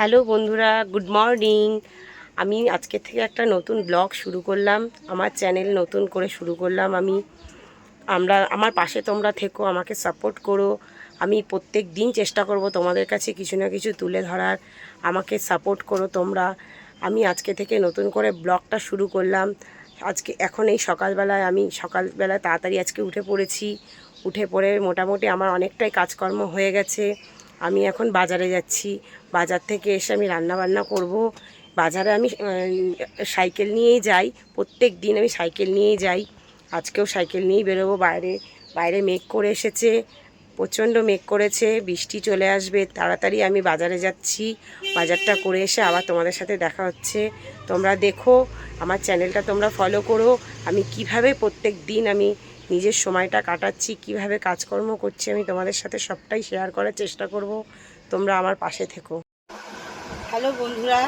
Hello বন্ধুরা, good morning. আমি আজকে থেকে একটা নতুন ব্লগ শুরু করলাম, আমার চ্যানেল নতুন করে শুরু করলাম। আমার পাশে তোমরা থেকো, আমাকে সাপোর্ট করো। আমি প্রত্যেক দিন চেষ্টা করব তোমাদের কাছে কিছু না কিছু তুলে ধরার। আমাকে সাপোর্ট করো তোমরা। আমি আজকে থেকে নতুন করে ব্লগটা শুরু করলাম। এখন এই সকালবেলায় তাড়াতাড়ি আজকে উঠে পড়েছি। উঠে পড়ে মোটামুটি আমার অনেকটাই কাজকর্ম হয়ে গেছে। আমি এখন বাজারে যাচ্ছি। বাজার থেকে এসে আমি রান্না করব। বাজারে আমি সাইকেল নিয়েই যাই, প্রত্যেক দিন আমি সাইকেল নিয়েই যাই। আজকেও সাইকেল নিয়েই বেরোবো। বাইরে মেঘ করে এসেছে, প্রচণ্ড মেঘ করেছে, বৃষ্টি চলে আসবে। তাড়াতাড়ি আমি বাজারে যাচ্ছি। বাজারটা করে এসে আবার তোমাদের সাথে দেখা হচ্ছে। তোমরা দেখো, আমার চ্যানেলটা তোমরা ফলো করো। আমি কিভাবে প্রত্যেক দিন আমি নিজের সময়টা কাটাচ্ছি, কিভাবে কাজকর্ম করছি, আমি তোমাদের সাথে সবটাই শেয়ার করার চেষ্টা করব। তোমরা আমার পাশে থেকো। হ্যালো বন্ধুরা,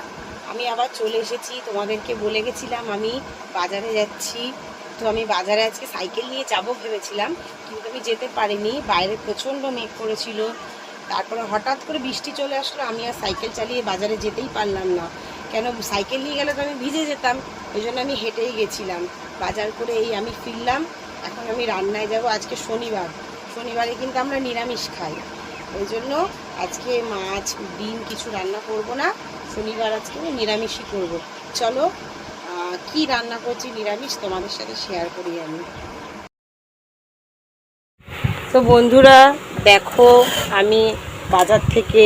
আমি আবার চলে এসেছি। তোমাদেরকে বলে গেছিলাম আমি বাজারে যাচ্ছি। তো আমি বাজারে আজকে সাইকেল নিয়ে যাব ভেবেছিলাম, কিন্তু আমি যেতে পারিনি। বাইরে প্রচণ্ড মেঘ করেছিল, তারপরে হঠাৎ করে বৃষ্টি চলে আসলো। আমি আর সাইকেল চালিয়ে বাজারে যেতেই পারলাম না। কেন, সাইকেল নিয়ে গেলে তো আমি ভিজে যেতাম। ওই জন্য আমি হেঁটেই গেছিলাম। বাজার করে এই আমি ফিরলাম। এখন আমি রান্নায় যাব। আজকে শনিবারে কিন্তু আমরা নিরামিষ খাই। ওই জন্য আজকে মাছ ডিম কিছু রান্না করব না। শনিবার আজকে নিরামিষই করব। চলো কি রান্না করছি নিরামিষ তোমাদের সাথে শেয়ার করি আমি। তো বন্ধুরা দেখো, আমি বাজার থেকে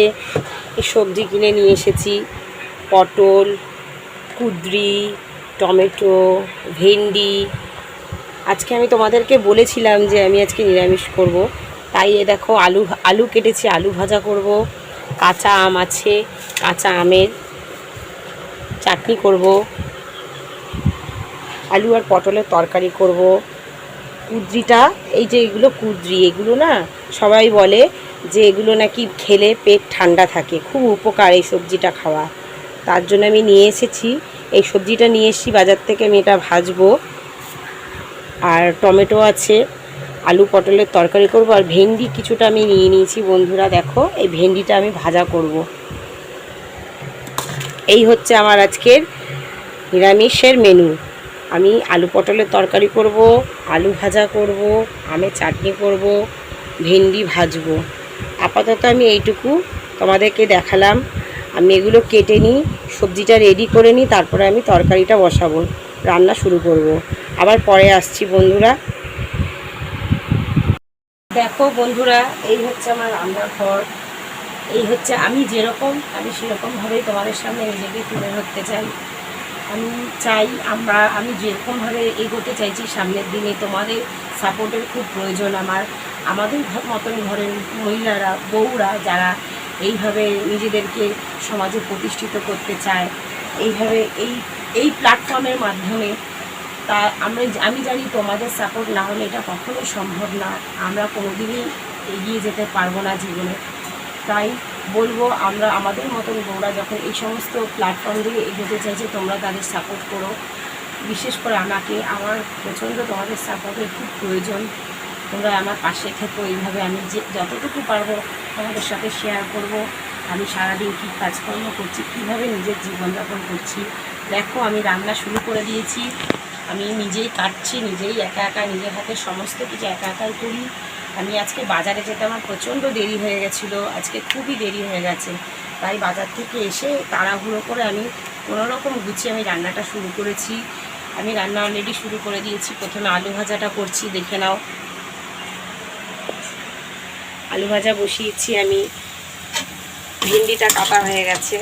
এই সবজি কিনে নিয়ে এসেছি। পটল, কুঁদরি, টমেটো, ভেন্ডি। আজকে আমি তোমাদেরকে বলেছিলাম যে আমি আজকে নিরামিষ করব, তাই দেখো আলু কেটেছি, আলু ভাজা করব। কাঁচা আম আছে, কাঁচা আমের চাটনি করব। আলু আর পটলের তরকারি করব। কুঁদরিটা, এই যে এগুলো না, সবাই বলে যে এগুলো নাকি খেলে পেট ঠান্ডা থাকে, খুব উপকার এই সবজিটা খাওয়া। তার জন্য আমি নিয়ে এসেছি, এই সবজিটা নিয়ে এসেছি বাজার থেকে। আমি এটা ভাজবো। আর টমেটো আছে, আলু পটলের তরকারি করব। আর ভেন্ডি কিছুটা আমি নিয়ে নিয়েছি। বন্ধুরা দেখো, এই ভেন্ডিটা আমি ভাজা করব। এই হচ্ছে আমার আজকের নিরামিষের মেনু। আমি আলু পটলের তরকারি করব, আলু ভাজা করব, আমের চাটনি করব, ভেন্ডি ভাজবো। আপাতত আমি এইটুকু তোমাদেরকে দেখালাম। আমি এগুলো কেটে নিই, সবজিটা রেডি করে নিই, তারপরে আমি তরকারিটা বসাবো, রান্না শুরু করব। আবার পরে আসছি বন্ধুরা। দেখো বন্ধুরা, এই হচ্ছে আমার রান্নাঘর। এই হচ্ছে আমি সেরকমভাবেই তোমাদের সামনে নিজেকে তুলে ধরতে চাই। আমি যেরকমভাবে এগোতে চাইছি সামনের দিনে, তোমাদের সাপোর্টের খুব প্রয়োজন। আমাদের মতন ঘরের মহিলারা, বউরা যারা এইভাবে নিজেদেরকে সমাজে প্রতিষ্ঠিত করতে চায়, এইভাবে এই প্ল্যাটফর্মের মাধ্যমে, তা আমি জানি তোমাদের সাপোর্ট না হলে এটা কখনোই সম্ভব না। আমরা কোনোদিনই এগিয়ে যেতে পারবো না জীবনে। তাই বলবো, আমাদের মতন বউরা যখন এই সমস্ত প্ল্যাটফর্ম দিয়ে এগোতে চাইছে, তোমরা তাদের সাপোর্ট করো। বিশেষ করে আমার প্রচণ্ড তোমাদের সাপোর্টের খুব প্রয়োজন। তোমরা আমার পাশে থেকো। এইভাবে আমি যতটুকু পারবো তোমাদের সাথে শেয়ার করব। আমি সারাদিন কী কাজকর্ম করছি, কীভাবে নিজের জীবনযাপন করছি। দেখো, আমি রান্না শুরু করে দিয়েছি। আমি নিজেই কাটছি, নিজেই একা নিজের হাতে সমস্ত কিছু একাই করি। আমি আজকে বাজারে যেতে আমার প্রচণ্ড দেরি হয়ে গেছিলো। আজকে খুবই দেরি হয়ে গেছে। তাই বাজার থেকে এসে তাড়াহুড়ো করে আমি কোনোরকম গুছিয়ে আমি রান্নাটা শুরু করেছি। আমি রান্না অলরেডি শুরু করে দিয়েছি। প্রথমে আলু ভাজাটা করছি, দেখে নাও। আলু ভাজা বসিয়েছি আমি। ভেন্ডিটা কাটা হয়ে গেছে।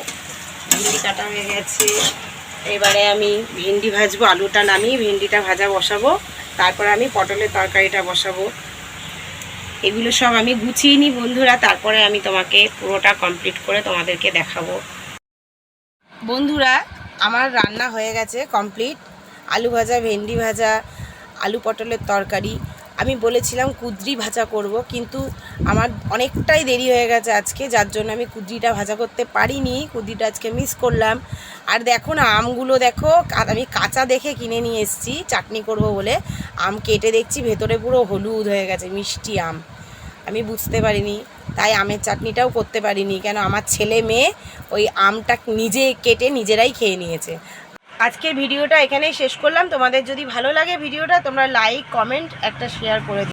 এবারে আমি ভেন্ডি ভাজবো। আলুটা নামিয়ে ভেন্ডিটা ভাজা বসাবো, তারপরে আমি পটলের তরকারিটা বসাবো। এগুলো সব আমি গুছিয়ে নিই বন্ধুরা, তারপরে আমি তোমাকে পুরোটা কমপ্লিট করে তোমাদেরকে দেখাবো। বন্ধুরা, আমার রান্না হয়ে গেছে কমপ্লিট। আলু ভাজা, ভেন্ডি ভাজা, আলু পটলের তরকারি। আমি বলেছিলাম কুঁদরি ভাজা করব, কিন্তু আমার অনেকটাই দেরি হয়ে গেছে আজকে, যার জন্য আমি কুঁদরিটা ভাজা করতে পারিনি। কুঁদরিটা আজকে মিস করলাম। আর দেখো না, আমগুলো দেখো, আমি কাঁচা দেখে কিনে নিয়ে এসেছি চাটনি করব বলে। আম কেটে দেখছি ভেতরে পুরো হলুদ হয়ে গেছে, মিষ্টি আম। আমি বুঝতে পারিনি। তাই আমের চাটনিটাও করতে পারিনি, কেন আমার ছেলে মেয়ে ওই আমটা নিজে কেটে নিজেরাই খেয়ে নিয়েছে। আজকের ভিডিওটা এখানেই শেষ করলাম। তোমাদের যদি ভালো লাগে ভিডিওটা তোমরা লাইক কমেন্ট একটা শেয়ার করে দিও।